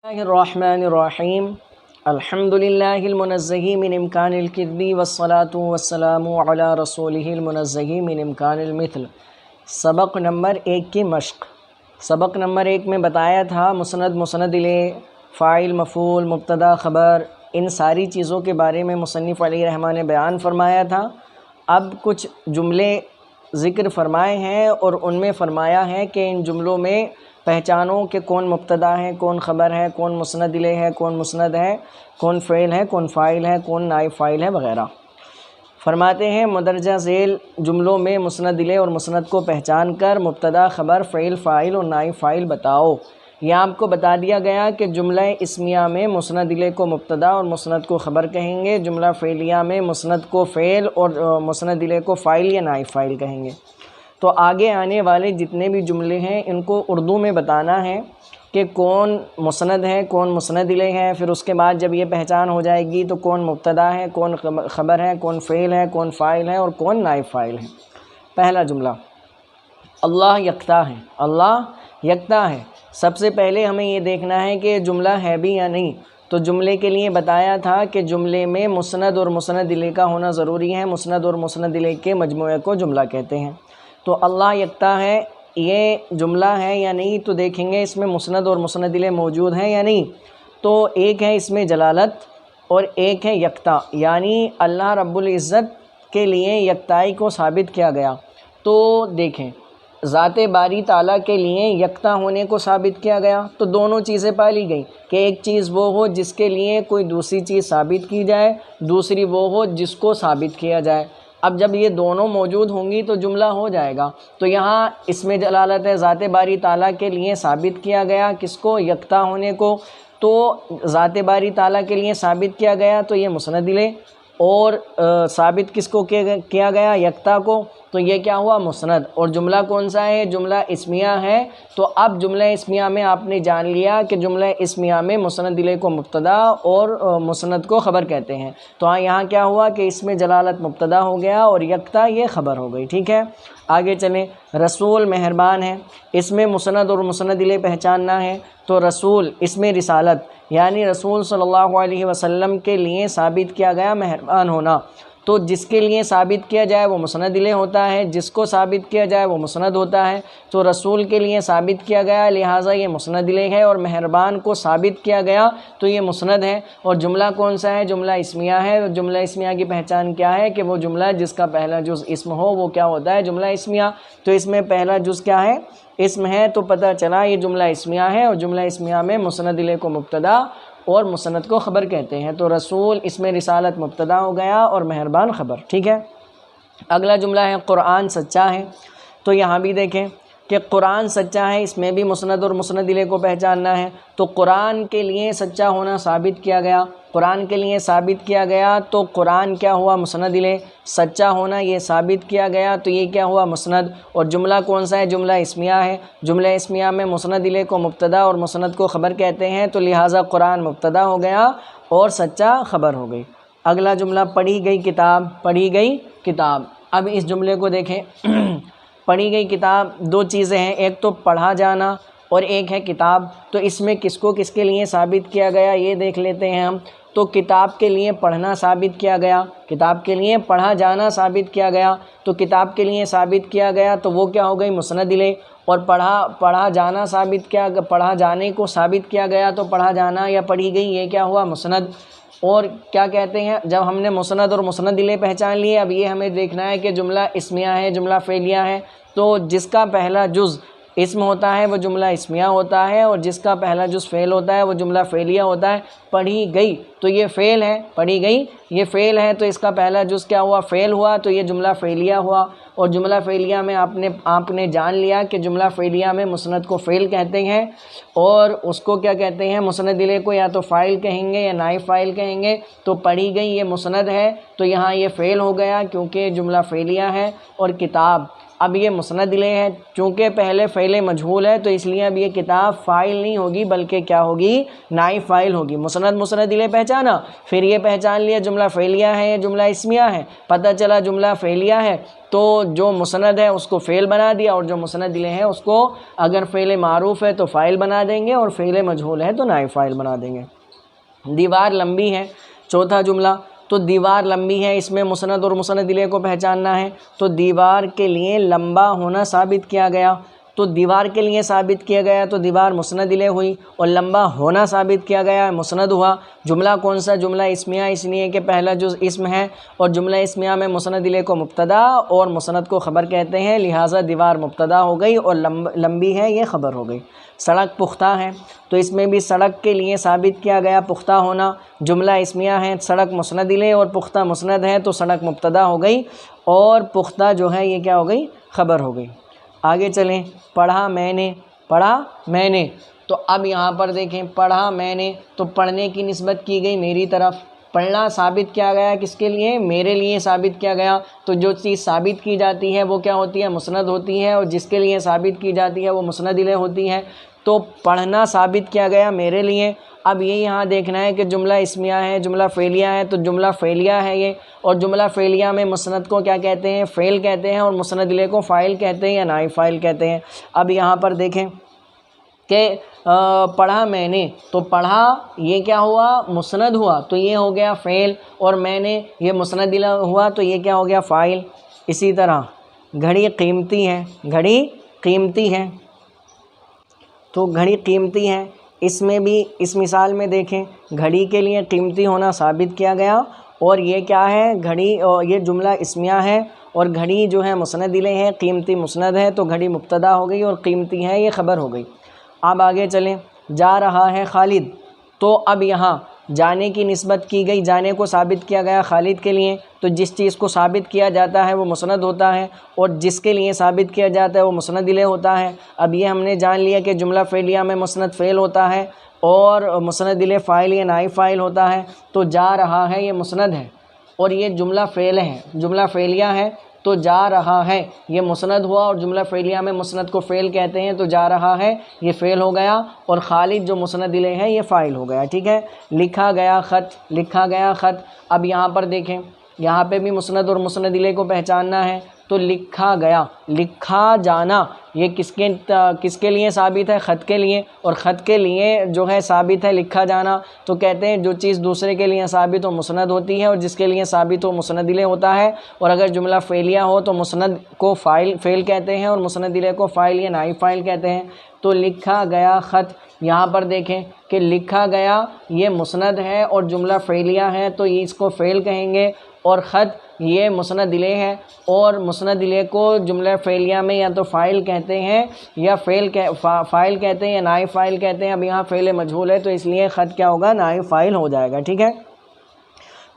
बिस्मिल्लाहिर्रहमानिर्रहीम अल्हम्दुलिल्लाहिल मुनज़्ज़ही मिन इम्कानिल किज़्बि वस्सलातु वस्सलामु अला रसूलिहिल मुनज़्ज़ही मिन इम्कानिल मिथल। सबक नंबर 1 की मश्क। सबक नंबर 1 में बताया था मुसनद, मुसनद इलैह, फ़ाइल, मफ़ूल, मुब्तदा, ख़बर, इन सारी चीज़ों के बारे में मुसन्निफ़ अलैहिर्रहमा ने बयान फ़रमाया था। अब कुछ जुमले ज़िक्र फ़रमाए हैं और उनमें फ़रमाया है कि इन जुमलों में पहचानो कि कौन मुब्तदा है, कौन ख़बर है, कौन मुसनद इलैह है, कौन मुसनद है, कौन फ़ेल है, कौन फ़ाइल है, कौन नाइब फ़ाइल है वग़ैरह। फ़रमाते हैं मुदरजा ज़ेल जुमलों में मुसनद इलैह और मुसनद को पहचान कर मुब्तदा, ख़बर, फ़ेल, फ़ाइल और नाइब फ़ाइल बताओ। यहाँ आपको बता दिया गया कि जुमला इस्मिया में मुसनद इलैह को मुब्तदा और मुसनद को ख़बर कहेंगे, जुमला फ़ेलिया में मुसनद को फ़ेल और मुसनद इलैह को फ़ाइल या नाइब फ़ाइल कहेंगे। तो आगे आने वाले जितने भी जुमले हैं इनको उर्दू में बताना है कि कौन मुसनद है, कौन मुसनद इलैह है। फिर उसके बाद जब ये पहचान हो जाएगी तो कौन मुब्तदा है, कौन ख़बर है, कौन फ़ेल है, कौन फ़ाइल है और कौन नाइब फ़ाइल है। पहला जुमला, अल्लाह यकता है। अल्लाह यकता है। सबसे पहले हमें ये देखना है कि जुमला है भी या नहीं। तो जुमले के लिए बताया था कि जुमले में मुसनद और मुसनद इलैह का होना ज़रूरी है। मुसनद और मुसनद इलैह के मजमूए को जुमला कहते हैं। तो अल्लाह यकता है ये जुमला है या नहीं, तो देखेंगे इसमें मुसनद और मुसनद इलैह मौजूद हैं या नहीं। तो एक है इसमें जलालत और एक है यकता, यानी अल्लाह रब्बुल इज़्ज़त के लिए यकताई को साबित किया गया। तो देखें ज़ाते बारी ताला के लिए यकता होने को साबित किया गया, तो दोनों चीज़ें पाली गई कि एक चीज़ वो हो जिसके लिए कोई दूसरी चीज़ साबित की जाए, दूसरी वो हो जिसको साबित किया जाए। अब जब ये दोनों मौजूद होंगी तो जुमला हो जाएगा। तो यहाँ इसमें जलालत है, ज़ाते बारी ताला के लिए साबित किया गया, किसको? यकता होने को। तो ज़ाते बारी ताला के लिए साबित किया गया तो ये मुसनद इलैह, और साबित किसको किया गया? यकता को। तो ये क्या हुआ? मुसनद। और जुमला कौन सा है? जुमला इस्मिया है। तो अब जुमला इस्मिया में आपने जान लिया कि जुमला इस्मिया में मुसनद इलैह को मुब्तदा और मुसनद को ख़बर कहते हैं। तो हाँ, यहाँ क्या हुआ कि इसमें जलालत मुब्तदा हो गया और यकता ये ख़बर हो गई। ठीक है, आगे चलें। रसूल मेहरबान है, इसमें मुसनद और मुसनद इलैह पहचानना है। तो रसूल इसमें रिसालत यानी रसूल सल्लल्लाहु अलैहि वसल्लम के लिए साबित किया गया मेहरबान होना। तो जिसके लिए साबित किया जाए वो मुसनद इलैह होता है, जिसको साबित किया जाए वो मुसनद होता है। तो रसूल के लिए साबित किया गया लिहाजा ये मुसनद इलैह है, और मेहरबान को साबित किया गया तो ये मुसनद है। और जुमला कौन सा है? जुमला इस्मिया है। जुमला इस्मिया की पहचान क्या है कि वो जुमला जिसका पहला जुज़ इस्म हो वो क्या होता है? जुमला इस्मिया। तो इसमें पहला जुज़ क्या है? इस्म है। तो पता चला ये जुमला इस्मिया है, और जुमला इस्मिया में मुसनद इलैह को मुब्तदा और मुसनद को ख़बर कहते हैं। तो रसूल इसमें रिसालत मुब्तदा हो गया और मेहरबान ख़बर। ठीक है, अगला जुमला है कुरान सच्चा है। तो यहाँ भी देखें कि कुरान सच्चा है, इसमें भी मुसनद और मुसनद इलैह को पहचानना है। तो कुरान के लिए सच्चा होना साबित किया गया, कुरान के लिए साबित किया गया। तो कुरान क्या हुआ? मुसनद इलैह। सच्चा होना ये साबित किया गया तो ये क्या हुआ? मुसनद। और जुमला कौन सा है? जुमला इस्मिया है। जुमला इस्मिया में मुसनद इलैह को मुब्तदा और मुसनद को ख़बर कहते हैं। तो लिहाजा कुरान मुब्तदा हो गया और सच्चा ख़बर हो गई। अगला जुमला, पढ़ी गई किताब। पढ़ी गई किताब। अब इस जुमले को देखें पढ़ी गई किताब, दो चीज़ें हैं, एक तो पढ़ा जाना और एक है किताब। तो इसमें किसको किसके लिए साबित किया गया ये देख लेते हैं हम। तो किताब के लिए पढ़ना साबित किया गया, किताब के लिए पढ़ा जाना साबित किया गया। तो किताब के लिए साबित किया गया तो वो क्या हो गई? मुसनद इलैह। और पढ़ा जाना साबित किया, पढ़ा जाने को साबित किया गया तो पढ़ा जाना या पढ़ी गई ये क्या हुआ? मुसनद। और क्या कहते हैं, जब हमने मुसनद और मुसनद इलैह पहचान लिए, अब ये हमें देखना है कि जुमला इस्मिया है, जुमला फ़ेलिया है। तो जिसका पहला जुज़ इस्म होता है वो जुमला इस्मिया होता है, और जिसका पहला जुज़ फ़ेल होता है वो जुमला फ़ेलिया होता है। पढ़ी गई तो ये फ़ेल है, पढ़ी गई ये फ़ेल है, तो इसका पहला जुज़ क्या हुआ? फ़ेल हुआ, तो ये जुमला फ़ेलिया हुआ। और जुमला फ़ेलिया में आपने जान लिया कि जुमला फ़ेलिया में मुसनद को फ़ेल कहते हैं, और उसको क्या कहते हैं? मुसनद इलैह को या तो फ़ाइल कहेंगे या नाइब फ़ाइल कहेंगे। तो पढ़ी गई ये मुसनद है तो यहाँ ये फ़ेल हो गया क्योंकि जुमला फ़ेलिया है। और किताब अब ये मुस्नद इले है, चूँकि पहले फ़ेल मजहूल है तो इसलिए अब ये किताब फ़ाइल नहीं होगी बल्कि क्या होगी, नाइब फ़ाइल होगी। मुस्नद इले पहचाना, फिर ये पहचान लिया जुमला फ़ेलिया है या जुमला इस्मिया है। पता चला जुमला फ़ेलिया है तो जो मुस्नद है उसको फ़ेल बना दिया, और जो मुस्नद इले है उसको अगर फ़ेल मारूफ़ है तो फ़ाइल बना देंगे और फ़ेल मजहूल है तो नाइब फ़ाइल बना देंगे। दीवार लंबी है, चौथा जुमला, तो दीवार लंबी है, इसमें मुस्नद और मुस्नद इले को पहचानना है। तो दीवार के लिए लंबा होना साबित किया गया, तो दीवार के लिए साबित किया गया तो दीवार मुस्नद इले हुई, और लंबा होना साबित किया गया मुस्नद हुआ। जुमला कौन सा, जुमला इस्मिया, इसलिए कि पहला जो इसम है और जुमला इस्मिया में मुस्नद इले को मुब्तदा और मुस्नद को ख़बर कहते हैं, लिहाजा दीवार मुब्तदा हो गई और लंबी है ये ख़बर हो गई। सड़क पुख्ता है, तो इसमें भी सड़क के लिए साबित किया गया पुख्ता होना। जुमला इस्मिया है, सड़क मुस्नद इले और पुख्ता मुस्नद है, तो सड़क मुब्तदा हो गई और पुख्ता जो है ये क्या हो गई, ख़बर हो गई। आगे चलें, पढ़ा मैंने, पढ़ा मैंने, तो अब यहाँ पर देखें पढ़ा मैंने, तो पढ़ने की निस्बत की गई मेरी तरफ। पढ़ना साबित किया गया किसके लिए, मेरे लिए साबित किया गया। तो जो चीज़ साबित की जाती है वो क्या होती है, मुस्नद होती है, और जिसके लिए साबित की जाती है वो मुस्नद इले होती है। तो पढ़ना साबित किया गया मेरे लिए। अब ये यहाँ देखना है कि जुमला इस्मिया है, जुमला फ़ेलिया है, तो जुमला फ़ेलिया है ये, और जुमला फ़ेलिया में मुस्नद को क्या कहते हैं, फ़ेल कहते हैं, और मुस्नद इले को फ़ाइल कहते हैं या नाइब फ़ाइल कहते हैं। अब यहाँ पर देखें कि पढ़ा मैंने, तो पढ़ा ये क्या हुआ, मुस्नद हुआ, तो ये हो गया फ़ेल, और मैंने ये मुस्नद इले हुआ तो ये क्या हो गया, फ़ाइल। इसी तरह घड़ी कीमती है, घड़ी कीमती है, तो घड़ी कीमती है, इसमें भी इस मिसाल में देखें घड़ी के लिए कीमती होना साबित किया गया, और ये क्या है, घड़ी, और ये जुमला इस्मिया है और घड़ी जो है मुस्नद इले है, कीमती मुस्नद है, तो घड़ी मुब्तदा हो गई और कीमती है ये ख़बर हो गई। अब आगे चलें, जा रहा है खालिद, तो अब यहाँ जाने की निस्बत की गई, जाने को साबित किया गया खालिद के लिए। तो जिस चीज़ को साबित किया जाता है वो मुस्नद होता है, और जिसके लिए साबित किया जाता है वो मुस्नद इले होता है। अब ये हमने जान लिया कि जुमला फ़ेलिया में मुस्नद फ़ेल होता है और मुस्नद इले फ़ाइल या नाइब फ़ाइल होता है। तो जा रहा है ये मुस्नद है और ये जुमला फ़ेल है, जुमला फ़ेलिया है, तो जा रहा है ये मुस्नद हुआ, और जुमला फ़ेलिया में मुस्नद को फ़ेल कहते हैं, तो जा रहा है ये फ़ेल हो गया, और खालिद जो मुस्नद इले है ये फ़ाइल हो गया। ठीक है, लिखा गया ख़त, लिखा गया ख़त। अब यहाँ पर देखें, यहाँ पे भी मुस्नद और मुस्नद इले को पहचानना है, तो लिखा गया, लिखा जाना, ये किसके लिए साबित है, ख़त के लिए, और ख़त के लिए जो है साबित है लिखा जाना। तो कहते हैं जो चीज़ दूसरे के लिए साबित हो मुस्नद होती है, और जिसके लिए साबित हो मुस्नद इले होता है। और अगर जुमला फ़ेलिया हो तो मुस्नद को फ़ेल कहते हैं और मुस्नद इले को फ़ाइल या नाइब फ़ाइल कहते हैं। तो लिखा गया ख़त, यहाँ पर देखें कि लिखा गया ये मुस्नद है और जुमला फ़ेलिया है, तो ये इसको फ़ेल कहेंगे, और ख़त ये मुस्नद इले है, और मुस्नद इले को जुमला फ़ेलिया में या तो फ़ाइल कहते हैं या फ़ाइल कहते हैं या नाइब फ़ाइल कहते हैं। अब यहाँ फ़ेल मजहूल है तो इसलिए ख़त क्या होगा, नाइब फ़ाइल हो जाएगा। ठीक है,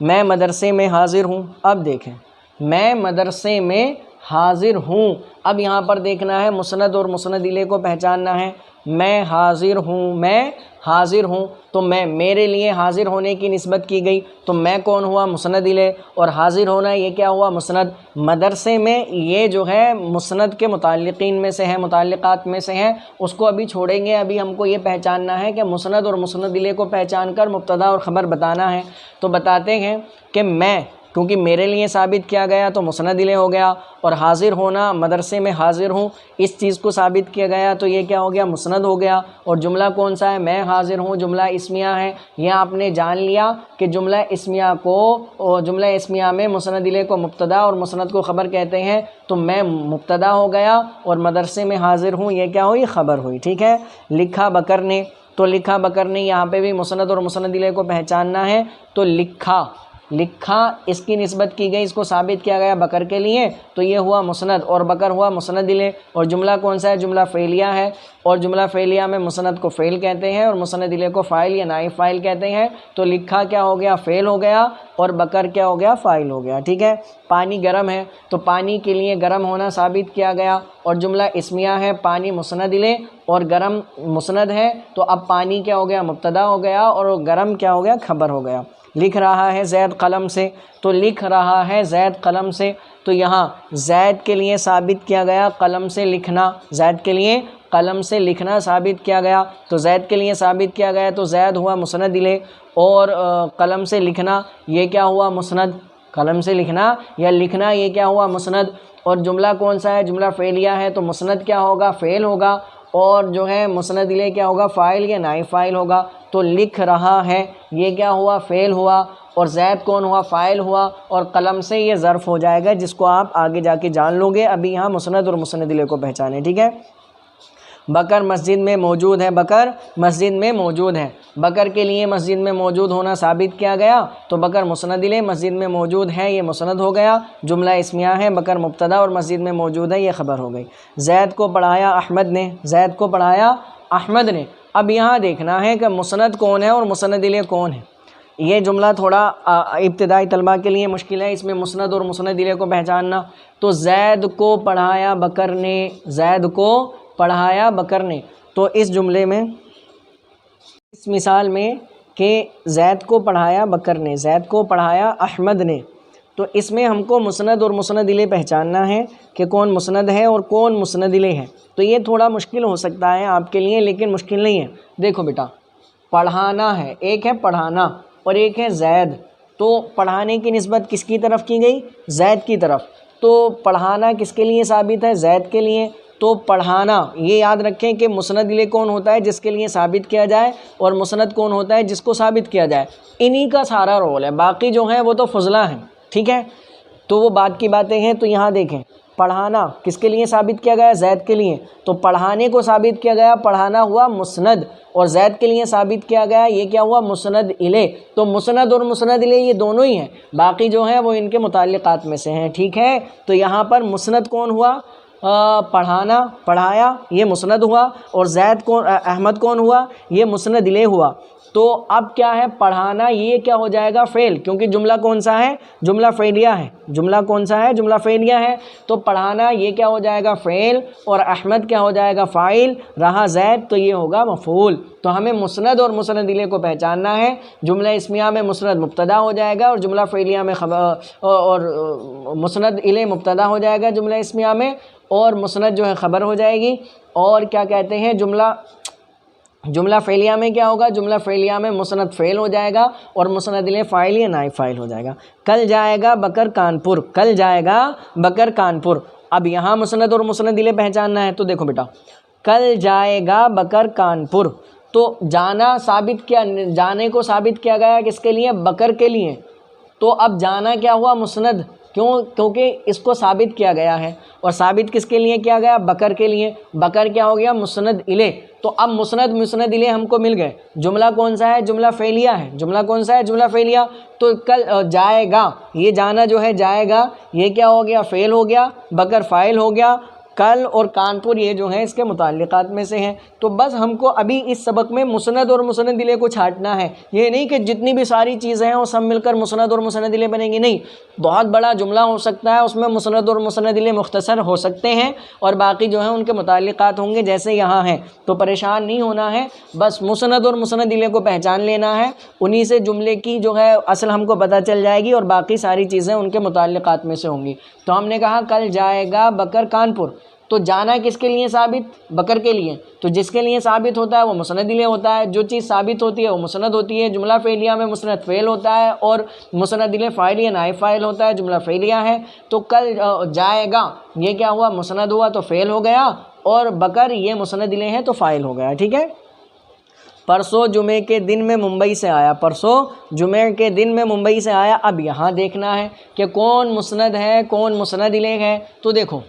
मैं मदरसे में हाज़िर हूँ। अब देखें, मैं मदरसे में हाज़िर हूँ, अब यहाँ पर देखना है मुस्नद और मुस्नद इले को पहचानना है। मैं हाज़िर हूँ, मैं हाज़िर हूँ, तो मैं, मेरे लिए हाज़िर होने की निस्बत की गई, तो मैं कौन हुआ, मुस्नद इले, और हाज़िर होना ये क्या हुआ, मुस्नद। मदरसे में ये जो है मुस्नद के मुताल्लिक़ीन में से है, मुताल्लिक़ात में से है, उसको अभी छोड़ेंगे। अभी हमको ये पहचानना है कि मुस्नद और मुस्नद इले को पहचान कर मुब्तदा और ख़बर बताना है। तो बताते हैं कि मैं, क्योंकि मेरे लिए साबित किया गया तो मुस्नद इले हो गया, और हाज़िर होना, मदरसे में हाज़िर हूँ, इस चीज़ को साबित किया गया तो ये क्या हो गया, मुस्नद हो गया। और जुमला कौन सा है, मैं हाज़िर हूँ, जुमला इस्मिया है। यह आपने जान लिया कि जुमला इस्मिया को, जुमला इस्मिया में मुस्नद इले को मुब्तदा और मुस्नद को ख़बर कहते हैं, तो मैं मुब्तदा हो गया और मदरसे में हाज़िर हूँ ये क्या हुई, ख़बर हुई। ठीक है, लिखा बकर ने, तो लिखा बकर ने, यहाँ पे भी मुस्नद और मुस्नद इले को पहचानना है। तो लिखा, लिखा इसकी निस्बत की गई, इसको साबित किया गया बकर के लिए, तो ये हुआ मुस्नद, और बकर हुआ मुस्नद इले। और जुमला कौन सा है, जुमला फ़ेलिया है, और जुमला फ़ेलिया में मुस्नद को फ़ेल कहते हैं और मुस्नद इले को फ़ाइल या नाइब फ़ाइल कहते हैं। तो लिखा क्या हो गया, फ़ेल हो गया, और बकर क्या हो गया, फ़ाइल हो गया। ठीक है, पानी गर्म है, तो पानी के लिए गर्म होना साबित किया गया, और जुमला इस्मिया है, पानी मुस्नद इले और गर्म मुस्नद है, तो अब पानी क्या हो गया, मुब्तदा हो गया, और गर्म क्या हो गया, ख़बर हो गया। लिख रहा है जैद कलम से, तो लिख रहा है जैद कलम से, तो यहाँ जैद के लिए साबित किया गया कलम से लिखना, जैद के लिए कलम से लिखना साबित किया गया, तो जैद के लिए साबित किया गया तो जैद हुआ मुस्नद इले, और कलम से लिखना ये क्या हुआ मुस्नद, कलम से लिखना या लिखना ये क्या हुआ मुस्नद। और जुमला कौन सा है, जुमला फ़ेलिया है, तो मुस्नद क्या होगा, फ़ेल होगा, और जो है मुस्नद इले क्या होगा, फ़ाइल या नाइब फ़ाइल होगा। तो लिख रहा है ये क्या हुआ, फ़ेल हुआ, और ज़ैद कौन हुआ, फ़ाइल हुआ, और कलम से ये ज़र्फ़ हो जाएगा, जिसको आप आगे जाके जान लोगे। अभी यहाँ मुस्नद और मुस्नद इले को पहचाने, ठीक है। बकर मस्जिद में मौजूद है, बकर मस्जिद में मौजूद है, बकर के लिए मस्जिद में मौजूद होना साबित किया गया, तो बकर मुस्नद इले, मस्जिद में मौजूद है ये मुस्नद हो गया, जुमला इस्मिया है, बकर मुब्तदा और मस्जिद में मौजूद है ये ख़बर हो गई। जैद को पढ़ाया अहमद ने, जैद को पढ़ाया अहमद ने। अब यहाँ देखना है कि मुस्नद कौन है और मुस्नद इले कौन है। ये जुमला थोड़ा इब्तिदाई तलबा के लिए मुश्किल है, इसमें मुस्नद और मुस्नद इले को पहचानना। तो जैद को पढ़ाया बकर ने, जैद को पढ़ाया बकर ने, तो इस जुमले में, इस मिसाल में कि जैद को पढ़ाया बकर ने, जैद को पढ़ाया अहमद ने, तो इसमें हमको मुस्नद और मुस्नद इले पहचानना है कि कौन मुस्नद है और कौन मुस्नद इले है। तो ये थोड़ा मुश्किल हो सकता है आपके लिए, लेकिन मुश्किल नहीं है। देखो बेटा, पढ़ाना है, एक है पढ़ाना और एक है जैद, तो पढ़ाने की निस्बत किसकी तरफ की गई, जैद की तरफ। तो पढ़ाना किसके लिए साबित है, जैद के लिए। तो पढ़ाना ये याद रखें कि मुस्नद इले कौन होता है, जिसके लिए साबित किया जाए, और मुस्नद कौन होता है, जिसको साबित किया जाए। इन्हीं का सारा रोल है, बाकी जो है वो तो फजला हैं, ठीक है, तो वो बात की बातें हैं। तो यहाँ देखें, पढ़ाना किसके लिए साबित किया गया, जैद के लिए, तो पढ़ाने को साबित किया गया, पढ़ाना हुआ मुस्नद, और जैद के लिए साबित किया गया ये क्या हुआ, मुस्नद इले। तो मुस्नद और मुस्नद इले ये दोनों ही हैं, बाकी जो हैं वो इनके मुताल्लिक़ात में से हैं, ठीक है। तो यहाँ पर मुस्नद कौन हुआ, पढ़ाना, पढ़ाया ये मुस्नद हुआ, और जैद कौन, अहमद कौन हुआ, ये मुस्नद इले हुआ। तो अब क्या है, पढ़ाना ये क्या हो जाएगा, फ़ेल, क्योंकि जुमला कौन सा है, जुमला फ़ेलिया है, जुमला कौन सा है, जुमला फ़ेलिया है। तो पढ़ाना ये क्या हो जाएगा, फ़ेल, और अहमद क्या हो जाएगा, फ़ाइल, रहा जैद तो ये होगा मफ़ूल। तो हमें मुस्नद और मुस्नद इले को पहचानना है। जुमला इस्मिया में मुस्नद मुब्तदा हो जाएगा, और जुमला फ़ेलिया में और मुस्नद इले मुब्तदा हो जाएगा जुमला इस्मिया में, और मुस्नद जो है ख़बर हो जाएगी। और क्या कहते हैं, जुमला फ़ेलिया में क्या होगा, जुमला फ़ेलिया में मुस्नद फ़ेल हो जाएगा, और मुस्नद इले फ़ाइल या नाइब फ़ाइल हो जाएगा। कल जाएगा बकर कानपुर, कल जाएगा बकर कानपुर। अब यहाँ मुस्नद और मुस्नद इले पहचानना है। तो देखो बेटा, कल जाएगा बकर कानपुर, तो जाना साबित किया, जाने को साबित किया गया किसके लिए, बकर के लिए। तो अब जाना क्या हुआ, मुस्नद, क्यों, क्योंकि इसको साबित किया गया है, और साबित किसके लिए किया गया, बकर के लिए। बकर क्या हो गया, मुस्नद इले। तो अब मुस्नद मुस्नद इले हमको मिल गए। जुमला कौन सा है, जुमला फ़ेलिया है, जुमला कौन सा है, जुमला फ़ेलिया। तो कल जाएगा, ये जाना जो है जाएगा, ये क्या हो गया, फ़ेल हो गया, बकर फ़ाइल हो गया, कल और कानपुर ये जो है इसके मुताल्लिक़ात में से हैं। तो बस हमको अभी इस सबक में मुस्नद और मुस्नद इले को छांटना है। ये नहीं कि जितनी भी सारी चीज़ें हैं वो सब मिलकर मुस्नद और मुस्नद इले बनेंगी, नहीं, बहुत बड़ा जुमला हो सकता है, उसमें मुस्नद और मुस्नद इले मुख्तसर हो सकते हैं, और बाकी जो है उनके मुताल्लिक़ात होंगे जैसे यहाँ हैं। तो परेशान नहीं होना है, बस मुस्नद और मुस्नद इले को पहचान लेना है, उन्हीं से जुमले की जो है असल हमको पता चल जाएगी, और बाकी सारी चीज़ें उनके मुताल्लिक़ात में से होंगी। तो हमने कहा कल जाएगा बकर कानपुर, तो जाना किसके लिए साबित, बकर के लिए। तो जिसके लिए साबित होता है वो मुस्नद इले होता है, जो चीज़ साबित होती है वो मुस्नद होती है। जुमला फ़ेलिया में मुस्नद फ़ेल होता है, और मुस्नद इले फ़ाइल या नाइब फ़ाइल होता है, जुमला फ़ेलिया है। तो कल जाएगा ये क्या हुआ, मुस्नद हुआ तो फ़ेल हो गया, और बकर ये मुस्नद इले हैं तो फ़ाइल हो गया, ठीक है। परसों जुमे के दिन में मुंबई से आया, परसों जुमे के दिन में मुंबई से आया। अब यहाँ देखना है कि कौन मुस्नद है, कौन मुस्नद इले है। तो देखो,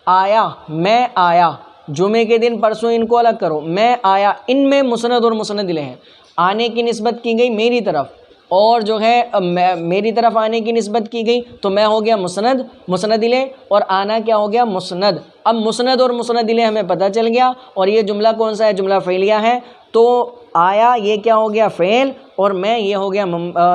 आया, मैं आया, जुमे के दिन, परसों, इनको अलग करो, मैं आया, इनमें मुस्नद और मुस्नद इले हैं। आने की निस्बत की गई मेरी तरफ, और जो है मेरी तरफ आने की निस्बत की गई, तो मैं हो गया मुस्नद, मुस्नद इले, और आना क्या हो गया, मुस्नद। अब मुस्नद और मुस्नद इले हमें पता चल गया, और ये जुमला कौन सा है, जुमला फ़ेलिया है। तो आया ये क्या हो गया, फ़ेल, और मैं ये हो गया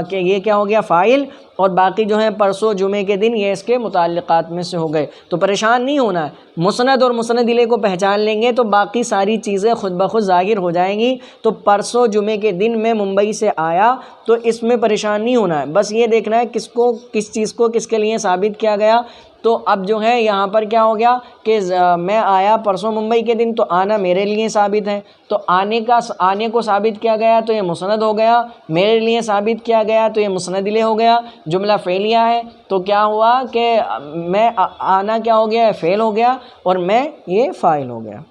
कि ये क्या हो गया फ़ाइल, और बाकी जो है परसों जुमे के दिन ये इसके मुताल्लिक़ात में से हो गए। तो परेशान नहीं होना है, मुस्नद और मुस्नद इलैह को पहचान लेंगे तो बाकी सारी चीज़ें खुद ब खुद ज़ाहिर हो जाएंगी। तो परसों जुमे के दिन मैं मुंबई से आया तो इसमें परेशान नहीं होना है, बस ये देखना है किसको किस चीज़ को किसके लिए साबित किया गया। तो अब जो है यहाँ पर क्या हो गया कि मैं आया परसों मुंबई के दिन, तो आना मेरे लिए साबित है, तो आने को साबित किया गया तो ये मुस्नद हो गया, मेरे लिए साबित किया गया तो ये मुस्नद इलैह हो गया। जुमला फ़ेलिया है तो क्या हुआ कि मैं आना क्या हो गया, फ़ेल हो गया, और मैं ये फ़ाइल हो गया।